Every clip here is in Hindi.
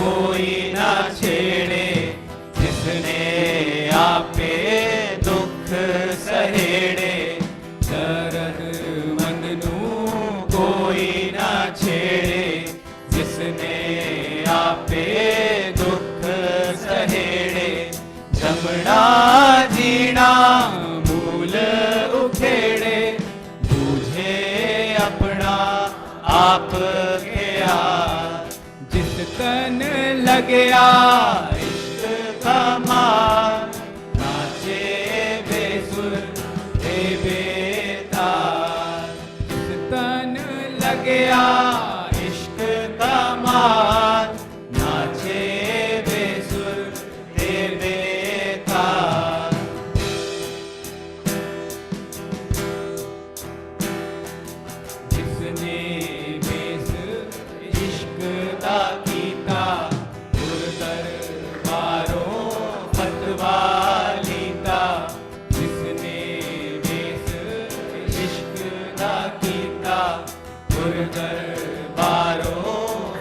कोई ना छेड़े, जिसने आपे दुख सहेड़े। दर्द मननू कोई ना छेड़े, जिसने आपे दुख सहेड़े। जमना जीना मूल उखेड़े, बूझे अपना आप गया। जिस तन लगया इश्क का मार, नाचे बेसुर दे बेतार। जिस तन लगया इश्क का मार, नाचे बेसुर दे बेतार। जिसने बेस इश्क दा कीता, गुर दरबारों फतवा लीता। जिसने बेस इश्क दा कीता, गुर दरबारों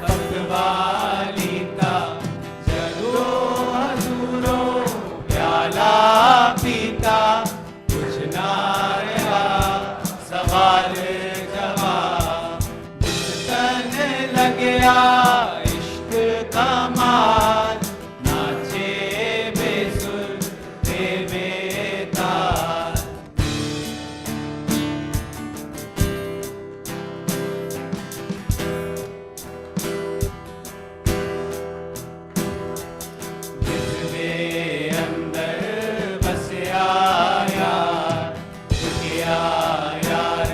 फतवा लीता। जदों हजूरों प्याला पीता, कुछ ना रहा सवाल जवाब। जिस तन लगया इश्क का मार, नाचे बेसुर दे बेतार। जिसने अंदर बसया यार, उठिया यार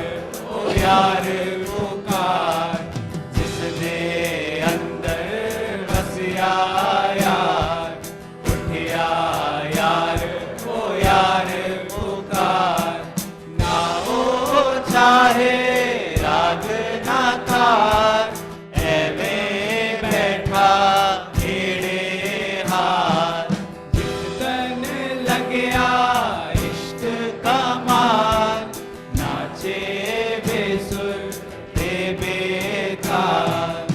ओ यार पुकार। जिसने अंदर बसया यार, उठिया यार ओ यार पुकार। ना वो चाहे राग ना तार, एवें बैठा घेड़े हार। जिस तन लगया इश्क का मार, नाचे बेसुर दे बेतार।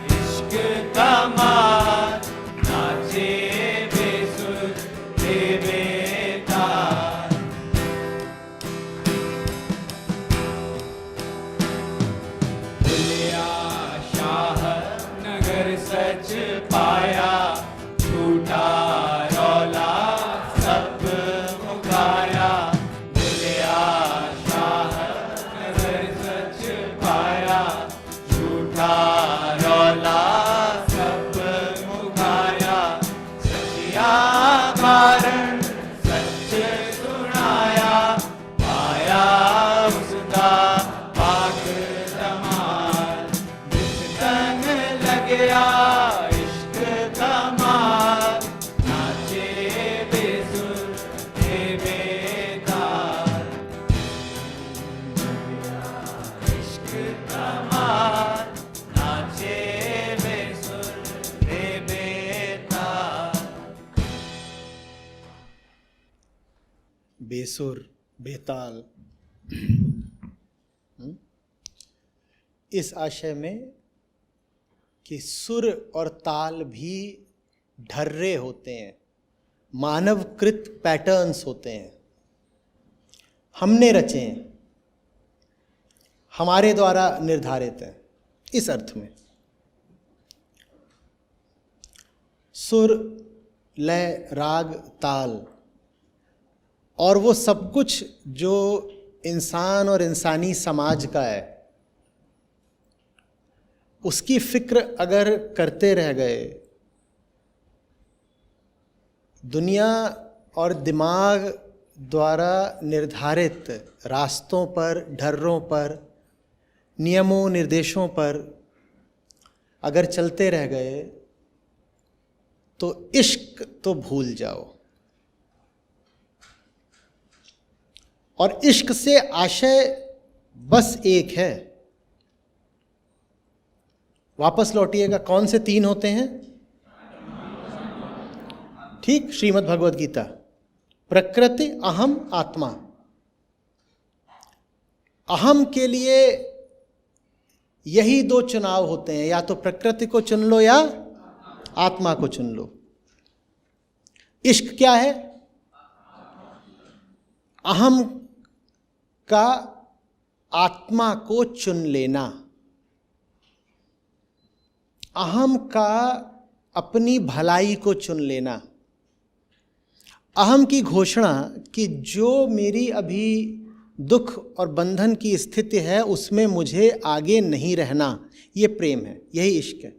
इश्क का मार, नाचे बेसुर दे बेतार। भुलिया शाह नगर सच पाया, झूठा रौला सब मुकाया। भुलिया शाह नगर सच पाया, झूठा रौला सब मुकाया। सचिया कारण सच सुनाया, पाया उसका पाक जमाल। जिस तन लगया इश्क का मार, नाचे बेसुर दे बेतार। इश्क का मार, नाचे बेसुर दे बेतार। बेसुर बेताल। इस आशय में कि सुर और ताल भी ढर्रे होते हैं, मानवकृत पैटर्न्स होते हैं, हमने रचे हैं, हमारे द्वारा निर्धारित हैं। इस अर्थ में सुर, लय, राग, ताल और वो सब कुछ जो इंसान और इंसानी समाज का है, उसकी फिक्र अगर करते रह गए, दुनिया और दिमाग द्वारा निर्धारित रास्तों पर, ढर्रों पर, नियमों निर्देशों पर अगर चलते रह गए, तो इश्क तो भूल जाओ। और इश्क से आशय बस एक है। वापस लौटिएगा, कौन से तीन होते हैं? ठीक, श्रीमद् भगवद गीता, प्रकृति, अहम, आत्मा। अहम के लिए यही दो चुनाव होते हैं, या तो प्रकृति को चुन लो या आत्मा को चुन लो। इश्क क्या है? अहम का आत्मा को चुन लेना, अहम का अपनी भलाई को चुन लेना, अहम की घोषणा कि जो मेरी अभी दुख और बंधन की स्थिति है उसमें मुझे आगे नहीं रहना, ये प्रेम है, यही इश्क है।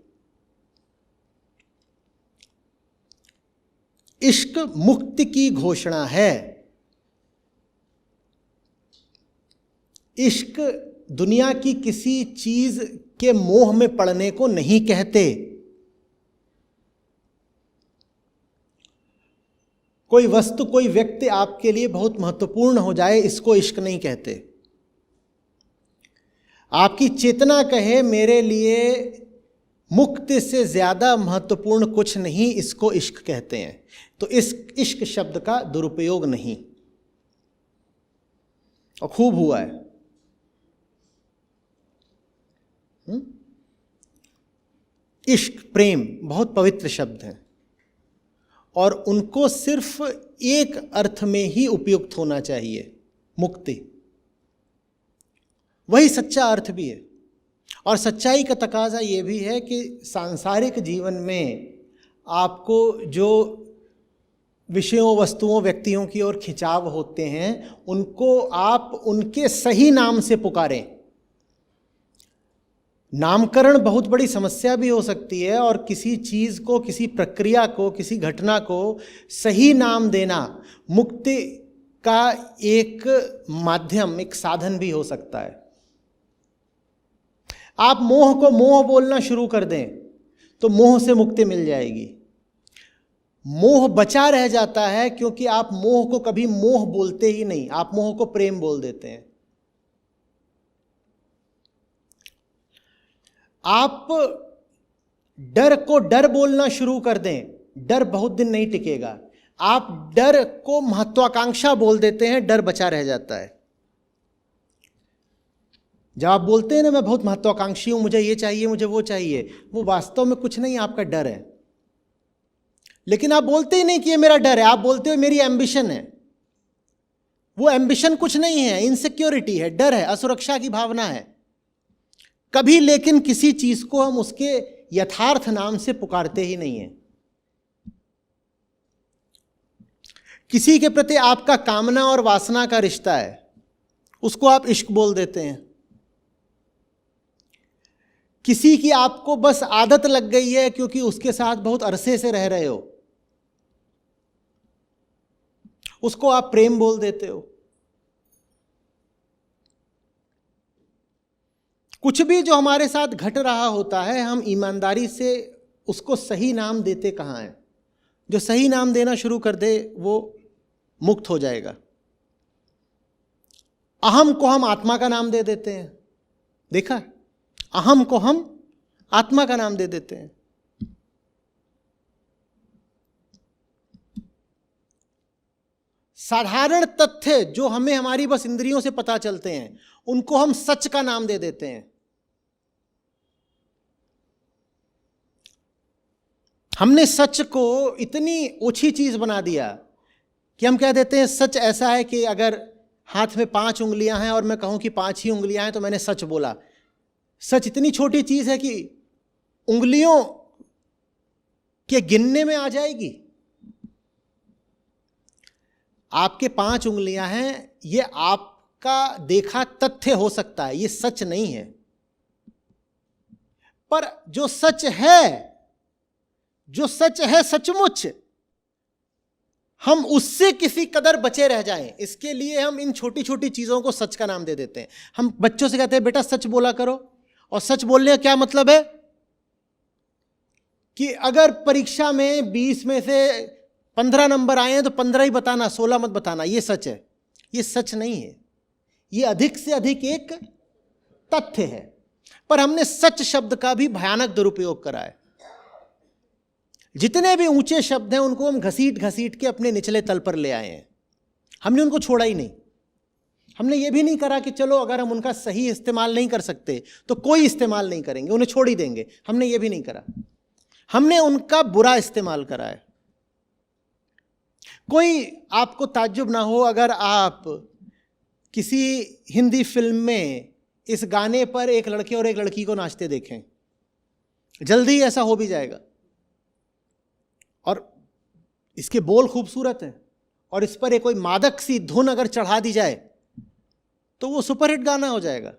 इश्क मुक्ति की घोषणा है। इश्क दुनिया की किसी चीज के मोह में पड़ने को नहीं कहते। कोई वस्तु, कोई व्यक्ति आपके लिए बहुत महत्वपूर्ण हो जाए, इसको इश्क नहीं कहते। आपकी चेतना कहे मेरे लिए मुक्ति से ज्यादा महत्वपूर्ण कुछ नहीं, इसको इश्क कहते हैं। तो इस इश्क शब्द का दुरुपयोग नहीं, और खूब हुआ है। इश्क, प्रेम बहुत पवित्र शब्द हैं और उनको सिर्फ एक अर्थ में ही उपयुक्त होना चाहिए, मुक्ति। वही सच्चा अर्थ भी है। और सच्चाई का तकाजा ये भी है कि सांसारिक जीवन में आपको जो विषयों, वस्तुओं, व्यक्तियों की ओर खिंचाव होते हैं, उनको आप उनके सही नाम से पुकारें। नामकरण बहुत बड़ी समस्या भी हो सकती है, और किसी चीज़ को, किसी प्रक्रिया को, किसी घटना को सही नाम देना मुक्ति का एक माध्यम, एक साधन भी हो सकता है। आप मोह को मोह बोलना शुरू कर दें तो मोह से मुक्ति मिल जाएगी। मोह बचा रह जाता है क्योंकि आप मोह को कभी मोह बोलते ही नहीं, आप मोह को प्रेम बोल देते हैं। आप डर को डर बोलना शुरू कर दें, डर बहुत दिन नहीं टिकेगा। आप डर को महत्वाकांक्षा बोल देते हैं, डर बचा रह जाता है। जब आप बोलते हैं ना मैं बहुत महत्वाकांक्षी हूं, मुझे ये चाहिए, मुझे वो चाहिए, वो वास्तव में कुछ नहीं, आपका डर है। लेकिन आप बोलते ही नहीं कि ये मेरा डर है, आप बोलते हो मेरी एम्बिशन है। वो एम्बिशन कुछ नहीं है, इनसिक्योरिटी है, डर है, असुरक्षा की भावना है। कभी लेकिन किसी चीज को हम उसके यथार्थ नाम से पुकारते ही नहीं है। किसी के प्रति आपका कामना और वासना का रिश्ता है, उसको आप इश्क बोल देते हैं। किसी की आपको बस आदत लग गई है क्योंकि उसके साथ बहुत अरसे से रह रहे हो, उसको आप प्रेम बोल देते हो। कुछ भी जो हमारे साथ घट रहा होता है, हम ईमानदारी से उसको सही नाम देते कहाँ हैं। जो सही नाम देना शुरू कर दे वो मुक्त हो जाएगा। अहम को हम आत्मा का नाम दे देते हैं, देखा? अहम को हम आत्मा का नाम दे देते हैं। साधारण तथ्य जो हमें हमारी बस इंद्रियों से पता चलते हैं, उनको हम सच का नाम दे देते हैं। हमने सच को इतनी ओछी चीज बना दिया कि हम कह देते हैं सच ऐसा है कि अगर हाथ में 5 उंगलियां हैं और मैं कहूं कि 5 ही उंगलियां हैं तो मैंने सच बोला। सच इतनी छोटी चीज है कि उंगलियों के गिनने में आ जाएगी। आपके 5 उंगलियां हैं, ये आपका देखा तथ्य हो सकता है, ये सच नहीं है। पर जो सच है, जो सच है सचमुच, हम उससे किसी कदर बचे रह जाएं, इसके लिए हम इन छोटी छोटी चीजों को सच का नाम दे देते हैं। हम बच्चों से कहते हैं बेटा सच बोला करो, और सच बोलने का क्या मतलब है कि अगर परीक्षा में 20 में से 15 नंबर आए हैं तो 15 ही बताना, 16 मत बताना, ये सच है। ये सच नहीं है, ये अधिक से अधिक एक तथ्य है। पर हमने सच शब्द का भी भयानक दुरुपयोग करा है। जितने भी ऊंचे शब्द हैं उनको हम घसीट घसीट के अपने निचले तल पर ले आए हैं। हमने उनको छोड़ा ही नहीं। हमने ये भी नहीं करा कि चलो अगर हम उनका सही इस्तेमाल नहीं कर सकते तो कोई इस्तेमाल नहीं करेंगे, उन्हें छोड़ ही देंगे। हमने ये भी नहीं करा, हमने उनका बुरा इस्तेमाल करा है। कोई आपको ताज्जुब ना हो अगर आप किसी हिंदी फिल्म में इस गाने पर एक लड़के और एक लड़की को नाचते देखें, जल्दी ही ऐसा हो भी जाएगा। और इसके बोल खूबसूरत हैं और इस पर एक कोई मादक सी धुन अगर चढ़ा दी जाए तो वो सुपरहिट गाना हो जाएगा।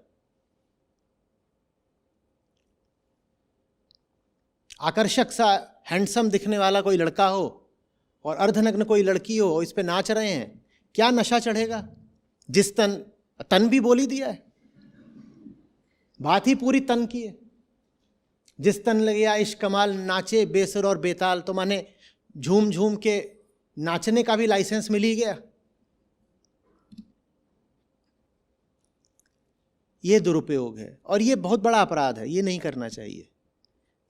आकर्षक सा हैंडसम दिखने वाला कोई लड़का हो और अर्धनग्न कोई लड़की हो, इस पे नाच रहे हैं, क्या नशा चढ़ेगा। जिस तन भी बोली दिया है, बात ही पूरी तन की है। जिस तन लगे इश्क कमाल, नाचे बेसुर और बेताल। तो माने झूम झूम के नाचने का भी लाइसेंस मिल ही गया। ये दुरुपयोग है और ये बहुत बड़ा अपराध है, ये नहीं करना चाहिए।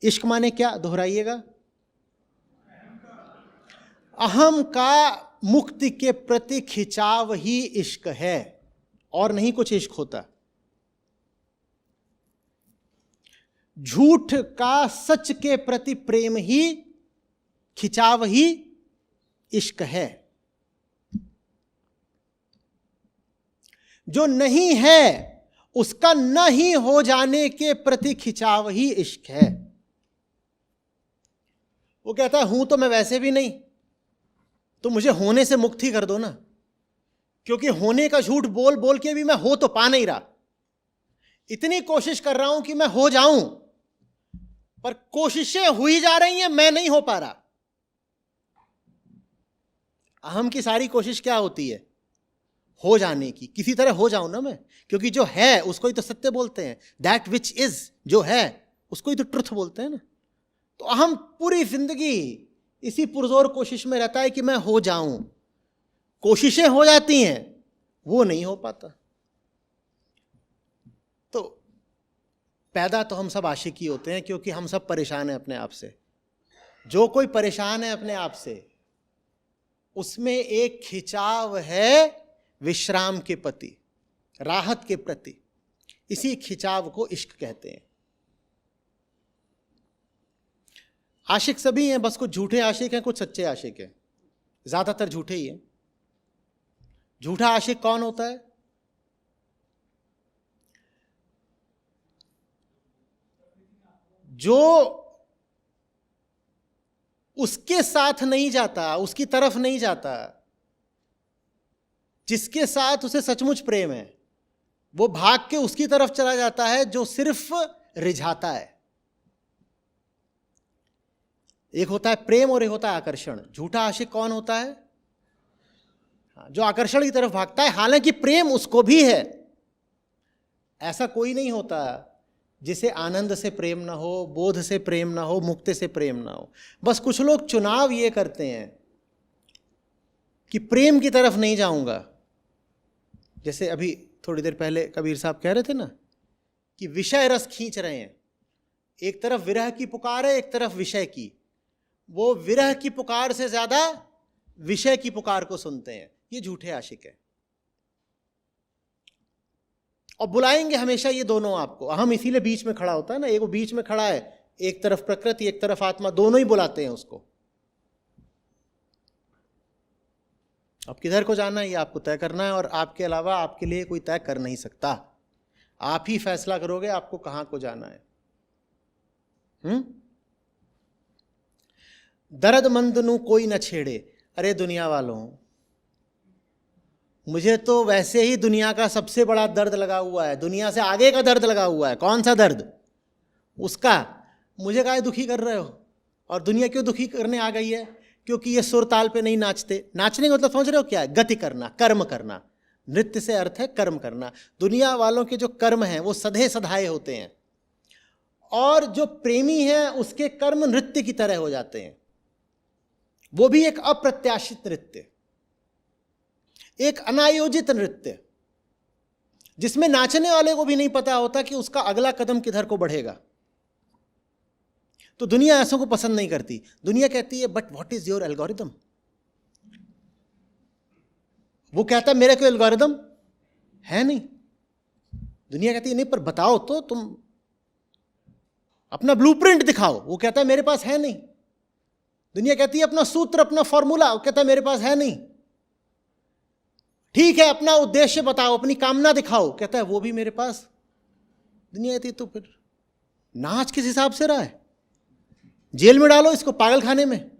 इश्क माने क्या, दोहराइएगा? अहम का मुक्ति के प्रति खिंचाव ही इश्क है, और नहीं कुछ इश्क होता। झूठ का सच के प्रति प्रेम ही, खिंचाव ही इश्क है। जो नहीं है उसका न ही हो जाने के प्रति खिंचाव ही इश्क है। वो कहता है हूं तो मैं वैसे भी नहीं, तो मुझे होने से मुक्त ही कर दो ना, क्योंकि होने का झूठ बोल बोल के भी मैं हो तो पा नहीं रहा। इतनी कोशिश कर रहा हूं कि मैं हो जाऊं, पर कोशिशें हुई जा रही हैं, मैं नहीं हो पा रहा। अहम की सारी कोशिश क्या होती है? हो जाने की, किसी तरह हो जाऊं ना मैं, क्योंकि जो है उसको ही तो सत्य बोलते हैं। दैट विच इज, जो है उसको ही तो ट्रुथ बोलते हैं ना। तो अहम पूरी जिंदगी इसी पुरजोर कोशिश में रहता है कि मैं हो जाऊं। कोशिशें हो जाती हैं, वो नहीं हो पाता। तो पैदा तो हम सब आशिकी होते हैं, क्योंकि हम सब परेशान हैं अपने आप से। जो कोई परेशान है अपने आप से, उसमें एक खिंचाव है विश्राम के प्रति, राहत के प्रति। इसी खिंचाव को इश्क कहते हैं। आशिक सभी हैं, बस कुछ झूठे आशिक हैं, कुछ सच्चे आशिक हैं। ज्यादातर झूठे ही हैं। झूठा आशिक कौन होता है? जो उसके साथ नहीं जाता, उसकी तरफ नहीं जाता, जिसके साथ उसे सचमुच प्रेम है, वो भाग के उसकी तरफ चला जाता है जो सिर्फ रिझाता है। एक होता है प्रेम और एक होता है आकर्षण। झूठा आशिक कौन होता है? जो आकर्षण की तरफ भागता है, हालांकि प्रेम उसको भी है। ऐसा कोई नहीं होता जिसे आनंद से प्रेम ना हो, बोध से प्रेम ना हो, मुक्ति से प्रेम ना हो। बस कुछ लोग चुनाव ये करते हैं कि प्रेम की तरफ नहीं जाऊंगा। जैसे अभी थोड़ी देर पहले कबीर साहब कह रहे थे ना कि विषय रस खींच रहे हैं। एक तरफ विरह की पुकार है, एक तरफ विषय की। वो विरह की पुकार से ज्यादा विषय की पुकार को सुनते हैं। ये झूठे आशिक है। और बुलाएंगे हमेशा ये दोनों आपको। अहम इसीलिए बीच में खड़ा होता है ना, एक वो बीच में खड़ा है, एक तरफ प्रकृति एक तरफ आत्मा, दोनों ही बुलाते हैं उसको। अब किधर को जाना है ये आपको तय करना है, और आपके अलावा आपके लिए कोई तय कर नहीं सकता। आप ही फैसला करोगे आपको कहां को जाना है। दर्दमंद नू कोई न छेड़े। अरे दुनिया वालों, मुझे तो वैसे ही दुनिया का सबसे बड़ा दर्द लगा हुआ है, दुनिया से आगे का दर्द लगा हुआ है। कौन सा दर्द? उसका। मुझे काहे दुखी कर रहे हो? और दुनिया क्यों दुखी करने आ गई है? क्योंकि ये सुर ताल पे नहीं नाचते। नाचने का मतलब समझ रहे हो क्या है? गति करना, कर्म करना। नृत्य से अर्थ है कर्म करना। दुनिया वालों के जो कर्म हैं वो सधे सधाए होते हैं, और जो प्रेमी है उसके कर्म नृत्य की तरह हो जाते हैं। वो भी एक अप्रत्याशित नृत्य, एक अनायोजित नृत्य, जिसमें नाचने वाले को भी नहीं पता होता कि उसका अगला कदम किधर को बढ़ेगा। तो दुनिया ऐसों को पसंद नहीं करती। दुनिया कहती है but what is your algorithm. वो कहता है मेरा कोई एल्गोरिदम, है नहीं। दुनिया कहती है नहीं, पर बताओ तो, तुम अपना ब्लूप्रिंट दिखाओ। वो कहता है मेरे पास है नहीं। दुनिया कहती है अपना सूत्र, अपना फॉर्मूला। वो कहता है मेरे पास है नहीं। ठीक है, अपना उद्देश्य बताओ, अपनी कामना दिखाओ। कहता है वो भी मेरे पास। दुनिया कहती है तो फिर नाच किस हिसाब से रहा है? जेल में डालो इसको, पागल खाने में।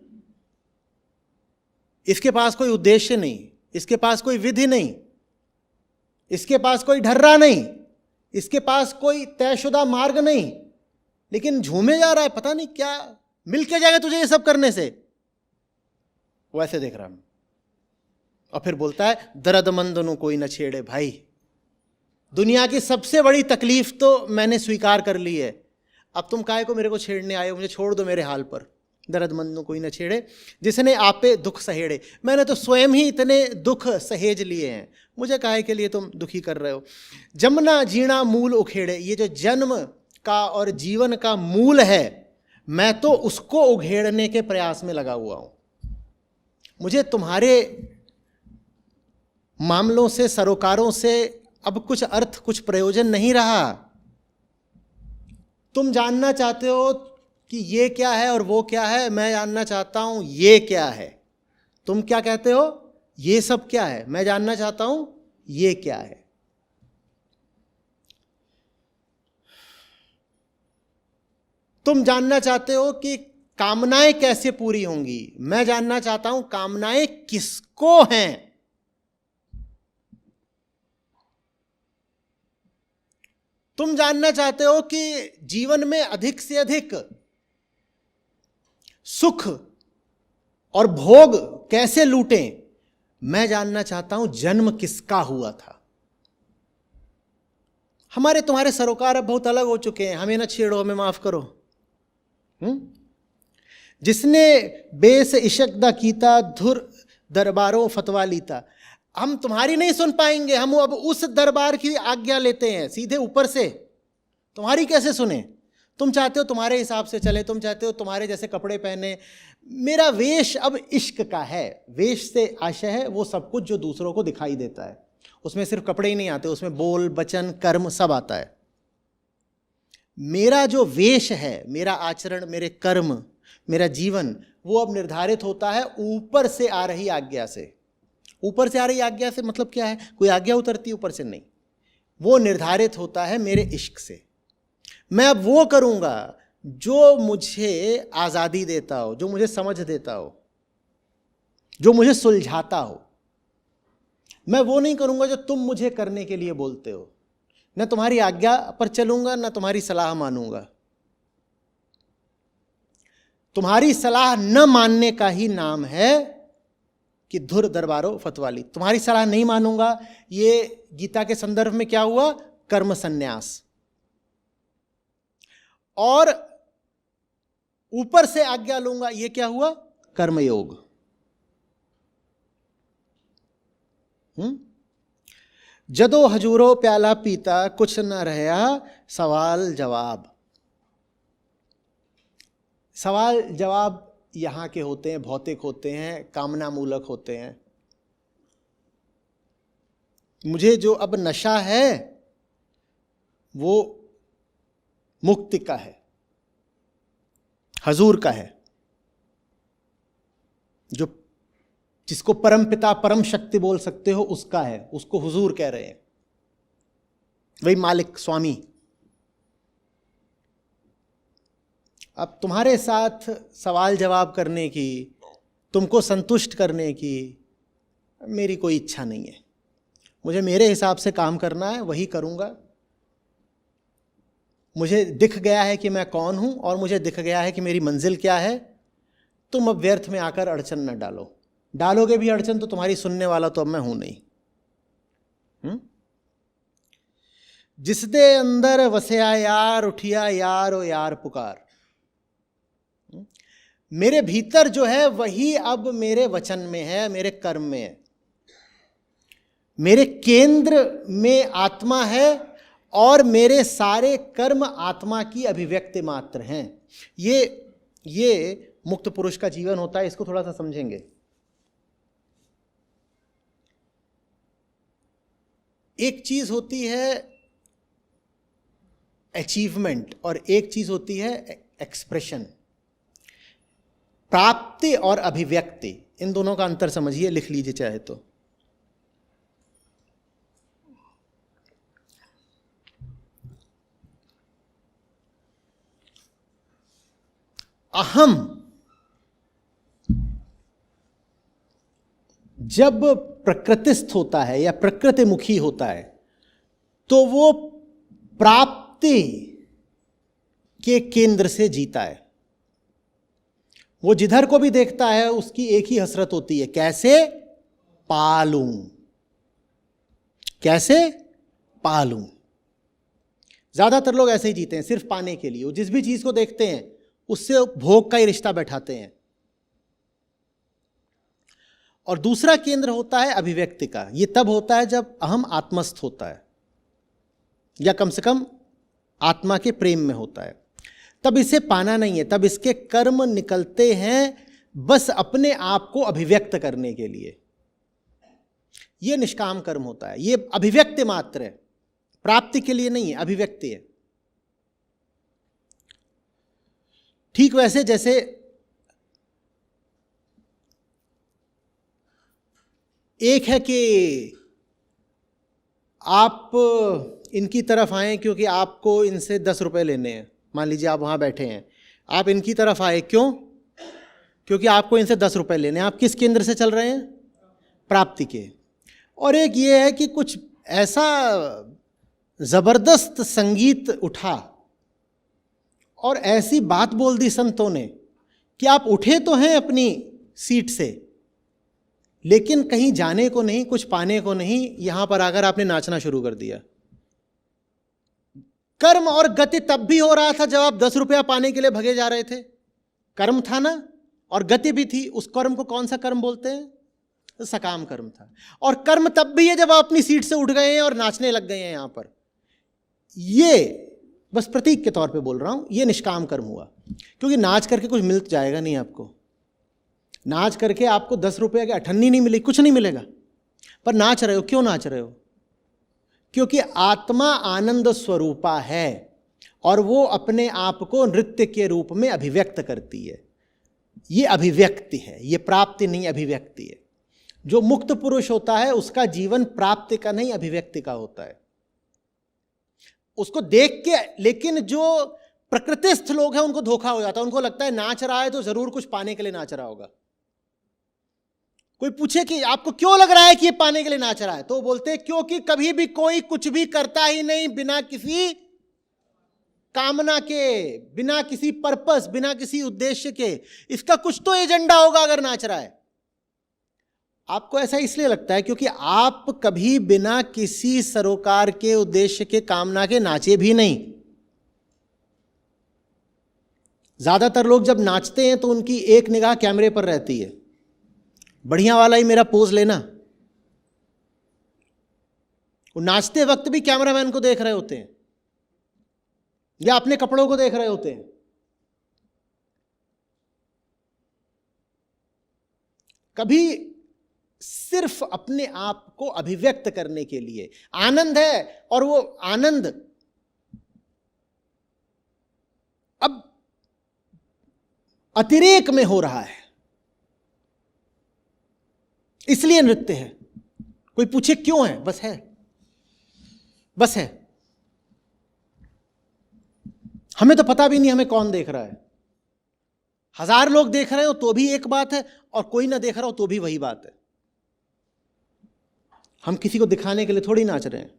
इसके पास कोई उद्देश्य नहीं, इसके पास कोई विधि नहीं, इसके पास कोई ढर्रा नहीं, इसके पास कोई तयशुदा मार्ग नहीं, लेकिन झूमे जा रहा है। पता नहीं क्या मिल के जाएगा तुझे ये सब करने से। वो ऐसे देख रहा हूं और फिर बोलता है दर्दमंद नु कोई न छेड़े। भाई, दुनिया की सबसे बड़ी तकलीफ तो मैंने स्वीकार कर ली है, अब तुम काहे को मेरे को छेड़ने आए हो? मुझे छोड़ दो मेरे हाल पर। दर्दमंद नु कोई न छेड़े जिसने आपे दुख सहेड़े। मैंने तो स्वयं ही इतने दुख सहेज लिए हैं, मुझे काहे के लिए तुम दुखी कर रहे हो? जमना जीना मूल उखेड़े। ये जो जन्म का और जीवन का मूल है, मैं तो उसको उघेड़ने के प्रयास में लगा हुआ हूं। मुझे तुम्हारे मामलों से, सरोकारों से अब कुछ अर्थ, कुछ प्रयोजन नहीं रहा। तुम जानना चाहते हो कि ये क्या है और वो क्या है, मैं जानना चाहता हूं ये क्या है। तुम क्या कहते हो? ये सब क्या है? मैं जानना चाहता हूं ये क्या है। तुम जानना चाहते हो कि कामनाएं कैसे पूरी होंगी, मैं जानना चाहता हूं कामनाएं किसको हैं। तुम जानना चाहते हो कि जीवन में अधिक से अधिक सुख और भोग कैसे लूटें, मैं जानना चाहता हूं जन्म किसका हुआ था। हमारे तुम्हारे सरोकार अब बहुत अलग हो चुके हैं। हमें ना छेड़ो, हमें माफ करो। जिसने बेस इशक दा कीता, धुर दरबारों फतवा लीता। हम तुम्हारी नहीं सुन पाएंगे, हम अब उस दरबार की आज्ञा लेते हैं सीधे ऊपर से। तुम्हारी कैसे सुने? तुम चाहते हो तुम्हारे हिसाब से चले, तुम चाहते हो तुम्हारे जैसे कपड़े पहने। मेरा वेश अब इश्क का है। वेश से आशय है वो सब कुछ जो दूसरों को दिखाई देता है। उसमें सिर्फ कपड़े ही नहीं आते, उसमें बोल, वचन, कर्म सब आता है। मेरा जो वेश है, मेरा आचरण, मेरे कर्म, मेरा जीवन, वो अब निर्धारित होता है ऊपर से आ रही आज्ञा से। ऊपर से आ रही आज्ञा से मतलब क्या है? कोई आज्ञा उतरती ऊपर से नहीं, वो निर्धारित होता है मेरे इश्क से। मैं अब वो करूंगा जो मुझे आज़ादी देता हो, जो मुझे समझ देता हो, जो मुझे सुलझाता हो। मैं वो नहीं करूंगा जो तुम मुझे करने के लिए बोलते हो। न तुम्हारी आज्ञा पर चलूंगा, न तुम्हारी सलाह मानूंगा। तुम्हारी सलाह न मानने का ही नाम है कि धुर दरबारों फतवाली। तुम्हारी सलाह नहीं मानूंगा, ये गीता के संदर्भ में क्या हुआ? कर्म संन्यास। और ऊपर से आज्ञा लूंगा, ये क्या हुआ? कर्मयोग। जदो हजूरो प्याला पीता, कुछ न रहया सवाल जवाब। सवाल जवाब यहाँ के होते हैं, भौतिक होते हैं, कामना मूलक होते हैं। मुझे जो अब नशा है वो मुक्ति का है, हजूर का है, जो जिसको परम पिता, परम शक्ति बोल सकते हो, उसका है। उसको हुजूर कह रहे हैं, वही मालिक, स्वामी। अब तुम्हारे साथ सवाल जवाब करने की, तुमको संतुष्ट करने की मेरी कोई इच्छा नहीं है। मुझे मेरे हिसाब से काम करना है, वही करूँगा। मुझे दिख गया है कि मैं कौन हूँ और मुझे दिख गया है कि मेरी मंजिल क्या है। तुम अब व्यर्थ में आकर अड़चन न डालो। डालोगे भी अड़चन तो तुम्हारी सुनने वाला तो अब मैं हूँ नहीं। जिसदे अंदर वसया यार, उठिया यार ओ यार पुकार। मेरे भीतर जो है वही अब मेरे वचन में है, मेरे कर्म में है। मेरे केंद्र में आत्मा है और मेरे सारे कर्म आत्मा की अभिव्यक्ति मात्र हैं। ये मुक्त पुरुष का जीवन होता है। इसको थोड़ा सा समझेंगे। एक चीज होती है अचीवमेंट और एक चीज होती है एक्सप्रेशन। प्राप्ति और अभिव्यक्ति, इन दोनों का अंतर समझिए, लिख लीजिए चाहे तो। अहम जब प्रकृतिस्थ होता है या प्रकृतिमुखी होता है तो वो प्राप्ति के केंद्र से जीता है। वो जिधर को भी देखता है उसकी एक ही हसरत होती है, कैसे पालूं, कैसे पालूं। ज्यादातर लोग ऐसे ही जीते हैं, सिर्फ पाने के लिए। वो जिस भी चीज को देखते हैं उससे भोग का ही रिश्ता बैठाते हैं। और दूसरा केंद्र होता है अभिव्यक्ति का। ये तब होता है जब अहम आत्मस्थ होता है या कम से कम आत्मा के प्रेम में होता है। तब इसे पाना नहीं है, तब इसके कर्म निकलते हैं बस अपने आप को अभिव्यक्त करने के लिए। यह निष्काम कर्म होता है, यह अभिव्यक्ति मात्र है, प्राप्ति के लिए नहीं है, अभिव्यक्ति है। ठीक वैसे जैसे एक है कि आप इनकी तरफ आए क्योंकि आपको इनसे 10 रुपए लेने हैं। मान लीजिए आप वहां बैठे हैं, आप इनकी तरफ आए क्यों? क्योंकि आपको इनसे 10 रुपए लेने हैं। आप किस केंद्र से चल रहे हैं? प्राप्ति के। और एक ये है कि कुछ ऐसा जबरदस्त संगीत उठा और ऐसी बात बोल दी संतों ने कि आप उठे तो हैं अपनी सीट से, लेकिन कहीं जाने को नहीं, कुछ पाने को नहीं, यहां पर आकर आपने नाचना शुरू कर दिया। कर्म और गति तब भी हो रहा था जब आप 10 रुपया पाने के लिए भगे जा रहे थे। कर्म था ना, और गति भी थी। उस कर्म को कौन सा कर्म बोलते हैं? तो सकाम कर्म था। और कर्म तब भी है जब आप अपनी सीट से उठ गए हैं और नाचने लग गए हैं यहां पर। ये बस प्रतीक के तौर पे बोल रहा हूं, ये निष्काम कर्म हुआ। क्योंकि नाच करके कुछ मिल जाएगा नहीं आपको। नाच करके आपको 10 रुपये की अठन्नी नहीं मिलेगी, कुछ नहीं मिलेगा। पर नाच रहे हो, क्यों नाच रहे हो? क्योंकि आत्मा आनंद स्वरूपा है और वो अपने आप को नृत्य के रूप में अभिव्यक्त करती है। ये अभिव्यक्ति है, ये प्राप्ति नहीं, अभिव्यक्ति है। जो मुक्त पुरुष होता है उसका जीवन प्राप्ति का नहीं, अभिव्यक्ति का होता है। उसको देख के, लेकिन जो प्रकृतिस्थ लोग हैं उनको धोखा हो जाता है। उनको लगता है नाच रहा है तो जरूर कुछ पाने के लिए नाच रहा होगा। कोई पूछे कि आपको क्यों लग रहा है कि ये पाने के लिए नाच रहा है, तो वो बोलते हैं क्योंकि कभी भी कोई कुछ भी करता ही नहीं बिना किसी कामना के, बिना किसी पर्पस, बिना किसी उद्देश्य के। इसका कुछ तो एजेंडा होगा अगर नाच रहा है। आपको ऐसा इसलिए लगता है क्योंकि आप कभी बिना किसी सरोकार के, उद्देश्य के, कामना के नाचे भी नहीं। ज्यादातर लोग जब नाचते हैं तो उनकी एक निगाह कैमरे पर रहती है, बढ़िया वाला ही मेरा पोज लेना। वो नाचते वक्त भी कैमरामैन को देख रहे होते हैं या अपने कपड़ों को देख रहे होते हैं। कभी सिर्फ अपने आप को अभिव्यक्त करने के लिए। आनंद है और वो आनंद अब अतिरेक में हो रहा है, इसलिए नृत्य है। कोई पूछे क्यों है? बस है, बस है। हमें तो पता भी नहीं हमें कौन देख रहा है। 1000 लोग देख रहे हो तो भी एक बात है, और कोई ना देख रहा हो तो भी वही बात है। हम किसी को दिखाने के लिए थोड़ी नाच रहे हैं।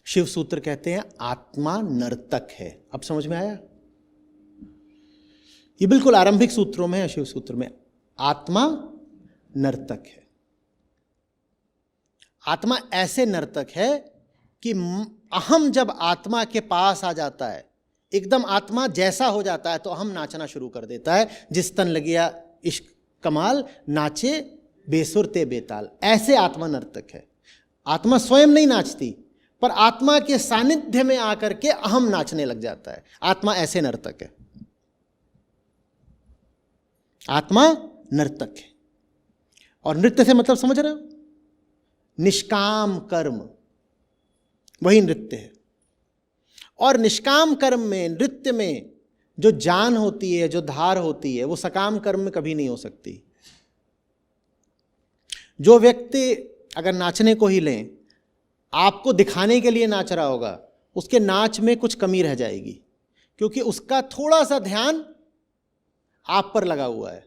शिव सूत्र कहते हैं आत्मा नर्तक है। अब समझ में आया? ये बिल्कुल आरंभिक सूत्रों में है। शिव सूत्र में आत्मा नर्तक है। आत्मा ऐसे नर्तक है कि अहम जब आत्मा के पास आ जाता है, एकदम आत्मा जैसा हो जाता है, तो अहम नाचना शुरू कर देता है। जिस तन लगिया इश्क कमाल, नाचे बेसुर ते बेताल। ऐसे आत्मा नर्तक है। आत्मा स्वयं नहीं नाचती, पर आत्मा के सानिध्य में आकर के अहम नाचने लग जाता है। आत्मा ऐसे नर्तक है, आत्मा नर्तक है। और नृत्य से मतलब समझ रहे हो, निष्काम कर्म, वही नृत्य है। और निष्काम कर्म में, नृत्य में जो जान होती है, जो धार होती है, वो सकाम कर्म में कभी नहीं हो सकती। जो व्यक्ति अगर नाचने को ही लें, आपको दिखाने के लिए नाच रहा होगा, उसके नाच में कुछ कमी रह जाएगी, क्योंकि उसका थोड़ा सा ध्यान आप पर लगा हुआ है।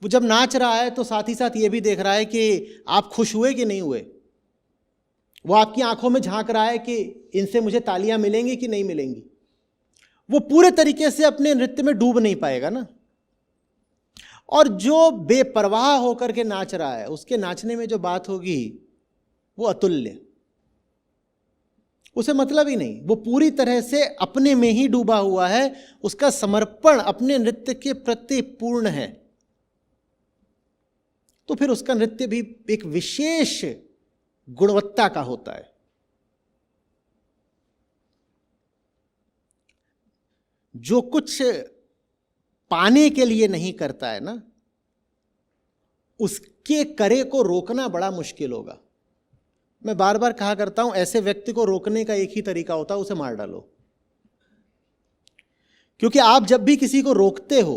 वो जब नाच रहा है तो साथ ही साथ ये भी देख रहा है कि आप खुश हुए कि नहीं हुए। वो आपकी आंखों में झांक रहा है कि इनसे मुझे तालियां मिलेंगी कि नहीं मिलेंगी। वो पूरे तरीके से अपने नृत्य में डूब नहीं पाएगा ना। और जो बेपरवाह होकर के नाच रहा है, उसके नाचने में जो बात होगी वो अतुल्य, उसे मतलब ही नहीं। वो पूरी तरह से अपने में ही डूबा हुआ है, उसका समर्पण अपने नृत्य के प्रति पूर्ण है। तो फिर उसका नृत्य भी एक विशेष गुणवत्ता का होता है। जो कुछ पाने के लिए नहीं करता है ना, उसके करे को रोकना बड़ा मुश्किल होगा। मैं बार बार कहा करता हूं, ऐसे व्यक्ति को रोकने का एक ही तरीका होता है, उसे मार डालो। क्योंकि आप जब भी किसी को रोकते हो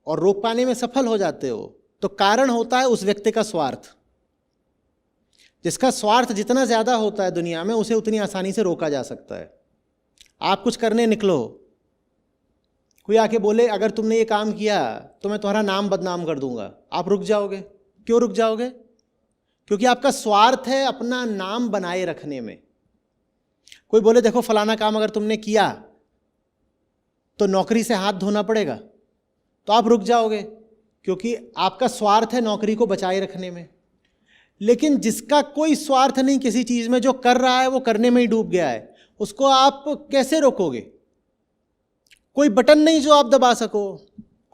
और रोक पाने में सफल हो जाते हो, तो कारण होता है उस व्यक्ति का स्वार्थ। जिसका स्वार्थ जितना ज्यादा होता है दुनिया में, उसे उतनी आसानी से रोका जा सकता है। आप कुछ करने निकलो, कोई आके बोले अगर तुमने ये काम किया तो मैं तुम्हारा नाम बदनाम कर दूंगा, आप रुक जाओगे। क्यों रुक जाओगे? क्योंकि आपका स्वार्थ है अपना नाम बनाए रखने में। कोई बोले देखो फलाना काम अगर तुमने किया तो नौकरी से हाथ धोना पड़ेगा, तो आप रुक जाओगे, क्योंकि आपका स्वार्थ है नौकरी को बचाए रखने में। लेकिन जिसका कोई स्वार्थ नहीं किसी चीज में, जो कर रहा है वो करने में ही डूब गया है, उसको आप कैसे रोकोगे? कोई बटन नहीं जो आप दबा सको,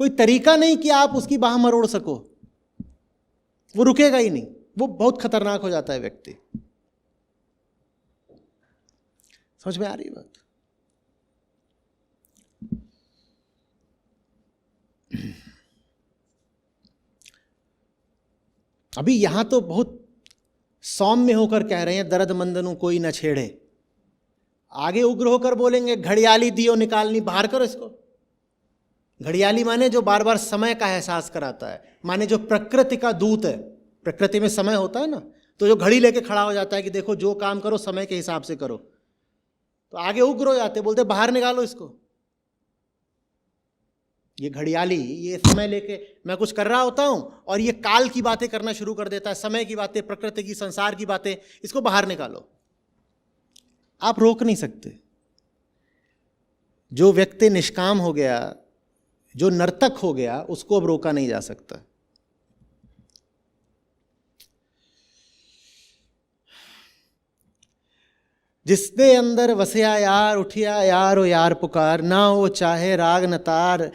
कोई तरीका नहीं कि आप उसकी बाह मरोड़ सको। वो रुकेगा ही नहीं, वो बहुत खतरनाक हो जाता है व्यक्ति। समझ में आ रही बात? अभी यहां तो बहुत सौम्य होकर कह रहे हैं, दर्द मंदनु कोई न छेड़े। आगे उग्र होकर बोलेंगे घड़ियाली दियो निकालनी, बाहर करो इसको। घड़ियाली माने जो बार बार समय का एहसास कराता है, माने जो प्रकृति का दूत है। प्रकृति में समय होता है ना, तो जो घड़ी लेके खड़ा हो जाता है कि देखो जो काम करो समय के हिसाब से करो, तो आगे उग्र हो जाते, बोलते बाहर निकालो इसको। ये घड़ियाली ये समय लेके, मैं कुछ कर रहा होता हूं और ये काल की बातें करना शुरू कर देता है, समय की बातें, प्रकृति की, संसार की बातें, इसको बाहर निकालो। आप रोक नहीं सकते। जो व्यक्ति निष्काम हो गया, जो नर्तक हो गया, उसको अब रोका नहीं जा सकता। जिसने अंदर वसया यार, उठिया यार, ओ यार पुकार, ना हो चाहे राग न तार।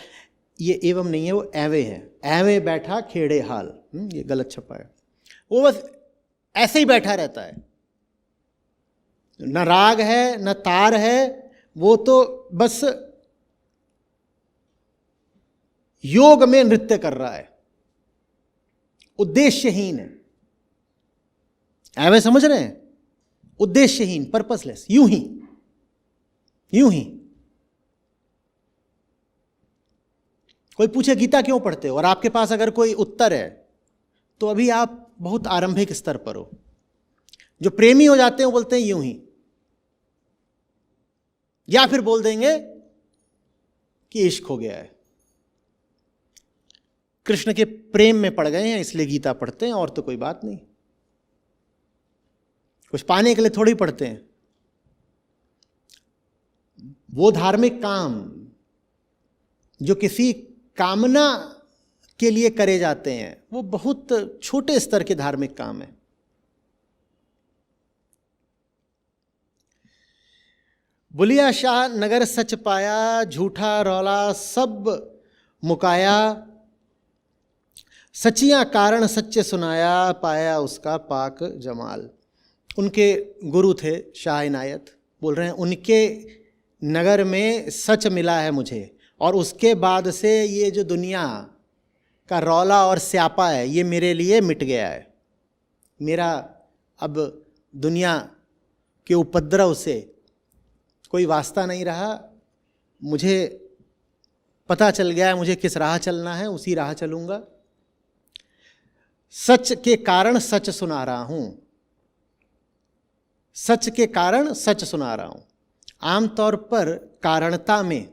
ये एवं नहीं है, वो एवे है। एवे बैठा खेड़े हाल, ये गलत छपा है। वो बस ऐसे ही बैठा रहता है, न राग है न तार है, वो तो बस योग में नृत्य कर रहा है, उद्देश्यहीन है। एवे समझ रहे हैं? उद्देश्यहीन, पर्पसलेस, यूं ही। कोई पूछे गीता क्यों पढ़ते हो, और आपके पास अगर कोई उत्तर है, तो अभी आप बहुत आरंभिक स्तर पर हो। जो प्रेमी हो जाते हैं वो बोलते हैं यूं ही, या फिर बोल देंगे कि इश्क हो गया है, कृष्ण के प्रेम में पड़ गए हैं इसलिए गीता पढ़ते हैं, और तो कोई बात नहीं। कुछ पाने के लिए थोड़ी पढ़ते हैं। वो धार्मिक काम जो किसी कामना के लिए करे जाते हैं, वो बहुत छोटे स्तर के धार्मिक काम है। बुलिया शाह नगर सच पाया, झूठा रौला सब मुकाया, सचिया कारण सच्चे सुनाया, पाया उसका पाक जमाल। उनके गुरु थे शाह इनायत, बोल रहे हैं उनके नगर में सच मिला है मुझे, और उसके बाद से ये जो दुनिया का रौला और स्यापा है ये मेरे लिए मिट गया है। मेरा अब दुनिया के उपद्रव से कोई वास्ता नहीं रहा। मुझे पता चल गया है मुझे किस राह चलना है, उसी राह चलूँगा। सच के कारण सच सुना रहा हूँ, सच के कारण सच सुना रहा हूँ। आमतौर पर कारणता में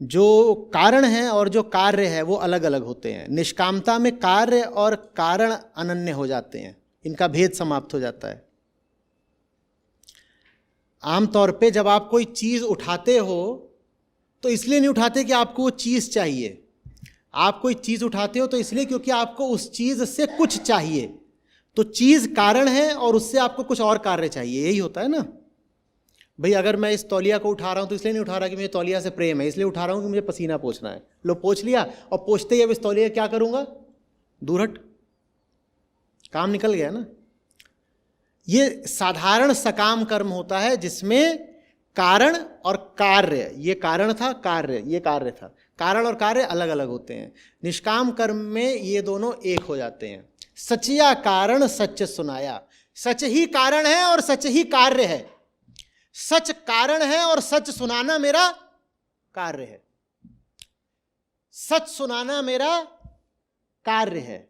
जो कारण है और जो कार्य है वो अलग अलग होते हैं। निष्कामता में कार्य और कारण अनन्य हो जाते हैं, इनका भेद समाप्त हो जाता है। आमतौर पे जब आप कोई चीज़ उठाते हो तो इसलिए नहीं उठाते कि आपको वो चीज़ चाहिए। आप कोई चीज़ उठाते हो तो इसलिए क्योंकि आपको उस चीज़ से कुछ चाहिए। तो चीज़ कारण है और उससे आपको कुछ और कार्य चाहिए, यही होता है ना भाई। अगर मैं इस तौलिया को उठा रहा हूँ तो इसलिए नहीं उठा रहा कि मुझे तौलिया से प्रेम है, इसलिए उठा रहा हूँ कि मुझे पसीना पोंछना है। लो पोंछ लिया, और पोंछते ही अब इस तौलिया क्या करूँगा, दूर हट, काम निकल गया ना। ये साधारण सकाम कर्म होता है जिसमें कारण और कार्य, ये कारण था, कार्य ये कार्य था। कारण और कार्य अलग अलग होते हैं। निष्काम कर्म में ये दोनों एक हो जाते हैं। सचिया कारण सच सुनाया, सच ही कारण है और सच ही कार्य है। सच कारण है और सच सुनाना मेरा कार्य है। सच सुनाना मेरा कार्य है,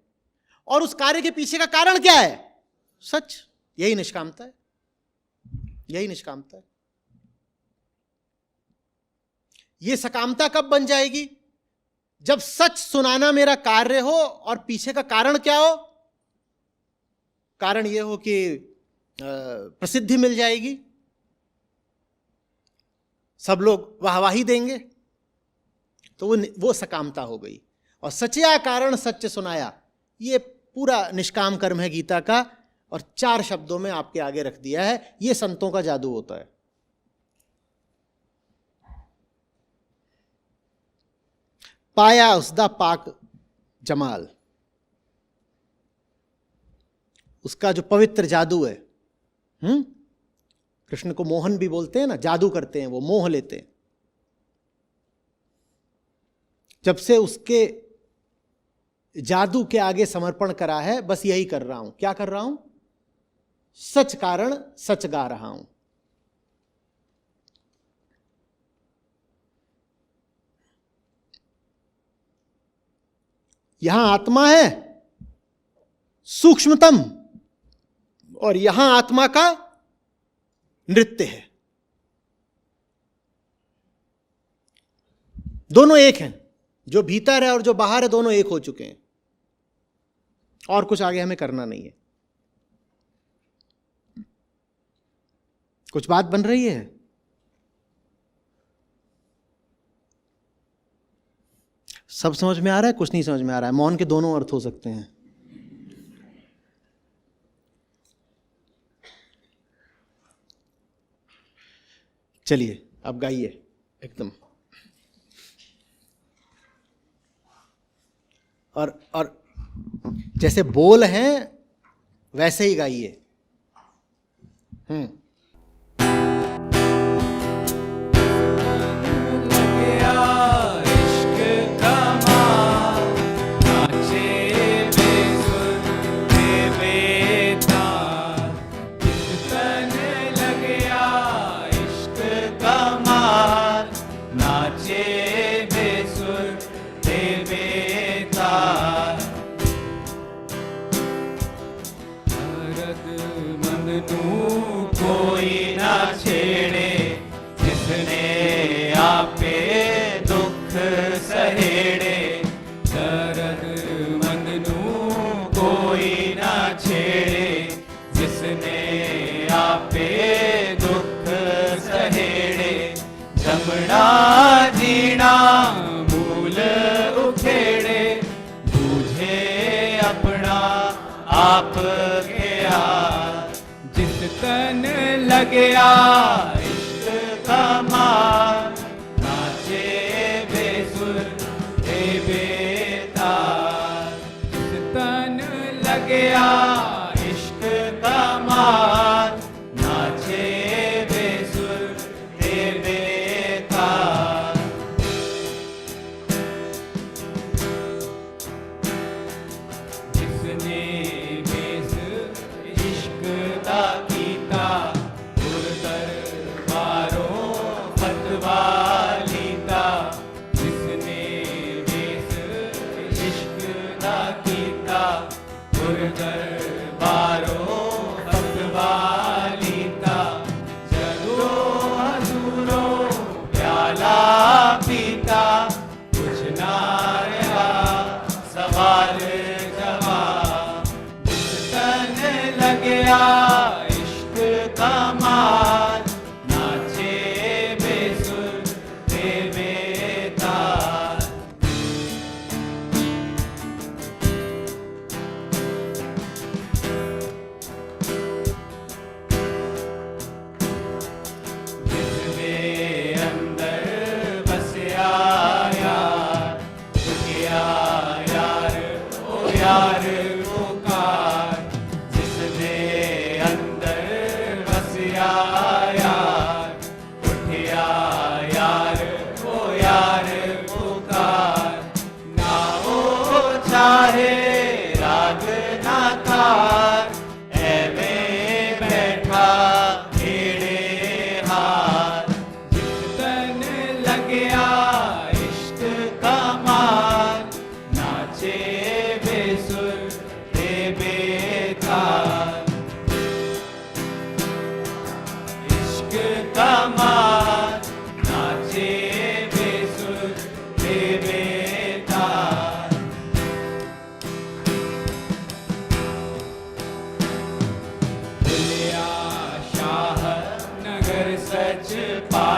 और उस कार्य के पीछे का कारण क्या है, सच। यही निष्कामता है, यही निष्कामता है। ये सकामता कब बन जाएगी, जब सच सुनाना मेरा कार्य हो और पीछे का कारण क्या हो, कारण ये हो कि प्रसिद्धि मिल जाएगी, सब लोग वाहवाही देंगे, तो वो सकामता हो गई। और सचया कारण सच सुनाया, ये पूरा निष्काम कर्म है गीता का, और 4 शब्दों में आपके आगे रख दिया है। ये संतों का जादू होता है। पाया उसदा पाक जमाल, उसका जो पवित्र जादू है। कृष्ण को मोहन भी बोलते हैं ना, जादू करते हैं, वो मोह लेते हैं। जब से उसके जादू के आगे समर्पण करा है, बस यही कर रहा हूं। क्या कर रहा हूं, सच कारण सच गा रहा हूं। यहां आत्मा है सूक्ष्मतम, और यहां आत्मा का नृत्य है। दोनों एक हैं, जो भीतर है और जो बाहर है, दोनों एक हो चुके हैं। और कुछ आगे हमें करना नहीं है। कुछ बात बन रही है? सब समझ में आ रहा है, कुछ नहीं समझ में आ रहा है? मौन के दोनों अर्थ हो सकते हैं। चलिए अब गाइए एकदम, और जैसे बोल हैं वैसे ही गाइए। कोई ना छेड़े, जिसने आपे दुख सहेड़े। दर्द मंद नू कोई ना छेड़े, जिसने आपे दुख सहेड़े। जमना जीना मूल उखेड़े, बूझे अपना आप के हाथ। जिस तन लगया इश्क का मार, नाचे बेसुर दे बेतार। जिस तन लगया इश्क का जिसने बेस इश्क दा कीता गुर दरबारों फतवा लीता जिसने बेस इश्क दा कीता गुर दरबारों फतवा लीता जदों हजूरों प्याला पीता कुछ ना रहा सवाल जवाब जिस तन लग्या इश्क का माल नाचे बेसुर ते बेताल जिसने अंदर बसया यार झुकिया यार ओ यार पुकार जिसने अंदर बसया यार उठिया यार ओ यार पुकार ना ओ चाहे राग ना तार एवें बैठा घेड़े हार जिस तन लग्या इश्क का मार नाचे बेसुर ते बेताल इश्क का मार नाचे बेसुर ते बेताल भुलिया शाह नगर सच पा